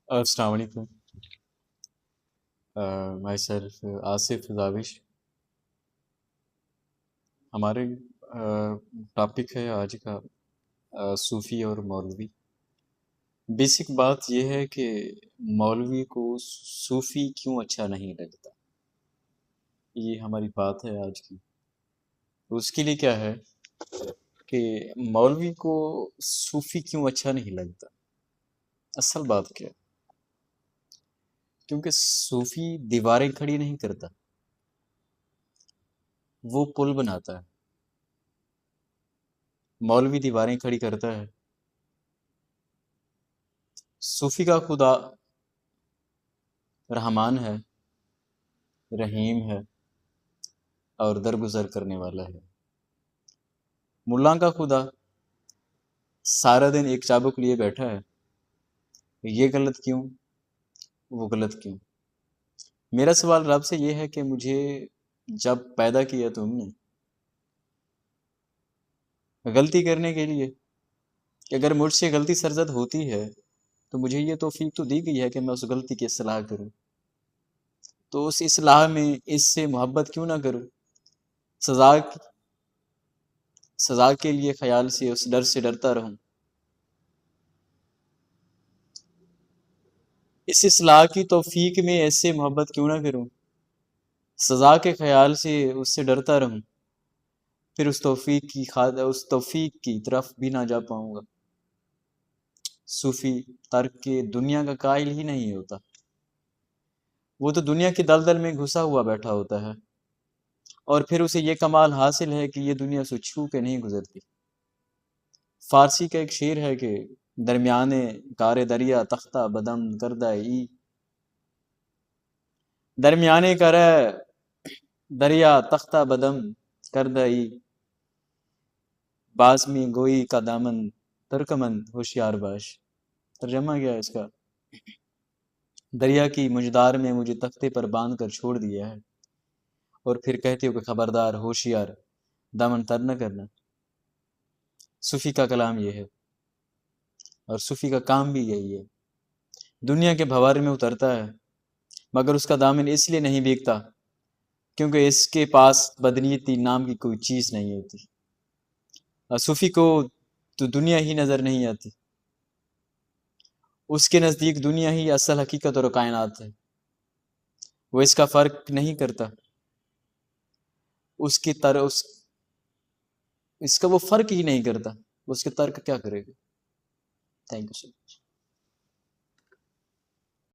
السلام علیکم. Myself Asif داوش. ہمارے ٹاپک ہے آج کا صوفی اور مولوی. بیسک بات یہ ہے کہ مولوی کو صوفی کیوں اچھا نہیں لگتا، یہ ہماری بات ہے آج کی. اس کے لیے کیا ہے کہ مولوی کو صوفی کیوں اچھا نہیں لگتا. اصل بات کیا ہے، کیونکہ صوفی دیواریں کھڑی نہیں کرتا، وہ پل بناتا ہے. مولوی دیواریں کھڑی کرتا ہے. صوفی کا خدا رحمان ہے، رحیم ہے اور درگزر کرنے والا ہے. ملا کا خدا سارا دن ایک چابک لیے بیٹھا ہے، یہ غلط کیوں، وہ غلط کیوں. میرا سوال رب سے یہ ہے کہ مجھے جب پیدا کیا تم نے غلطی کرنے کے لیے، کہ اگر مجھ سے غلطی سرزد ہوتی ہے تو مجھے یہ توفیق تو دی گئی ہے کہ میں اس غلطی کی اصلاح کروں، تو اس اصلاح میں اس سے محبت کیوں نہ کروں. سزا سزا کے لیے خیال سے اس ڈر سے ڈرتا رہوں. اس اصلاح کی توفیق میں ایسے محبت کیوں نہ کروں. سزا کے خیال سے اس سے ڈرتا رہوں، پھر اس توفیق کی طرف بھی نہ جا پاؤں گا. صوفی ترک کے دنیا کا قائل ہی نہیں ہوتا، وہ تو دنیا کی دلدل میں گھسا ہوا بیٹھا ہوتا ہے، اور پھر اسے یہ کمال حاصل ہے کہ یہ دنیا سے چھو کے نہیں گزرتی. فارسی کا ایک شعر ہے کہ درمیانے کار دریا تختہ بدم کردہ ای، درمیانے کار دریا تختہ بدم کردہ ای، باز میں گوئی کا دامن ترکمن ہوشیار باش. ترجمہ کیا ہے اس کا؟ دریا کی مجدار میں مجھے تختے پر باندھ کر چھوڑ دیا ہے، اور پھر کہتے ہو کہ خبردار ہوشیار، دامن تر نہ کرنا. صوفی کا کلام یہ ہے، اور صوفی کا کام بھی یہی ہے. دنیا کے بھوار میں اترتا ہے، مگر اس کا دامن اس لیے نہیں بھیگتا کیونکہ اس کے پاس بدنیتی نام کی کوئی چیز نہیں ہوتی. اور صوفی کو تو دنیا ہی نظر نہیں آتی، اس کے نزدیک دنیا ہی اصل حقیقت اور کائنات ہے. وہ اس کا فرق نہیں کرتا، اس کا وہ فرق ہی نہیں کرتا، اس کے ترک کیا کرے گا. Thank you so much.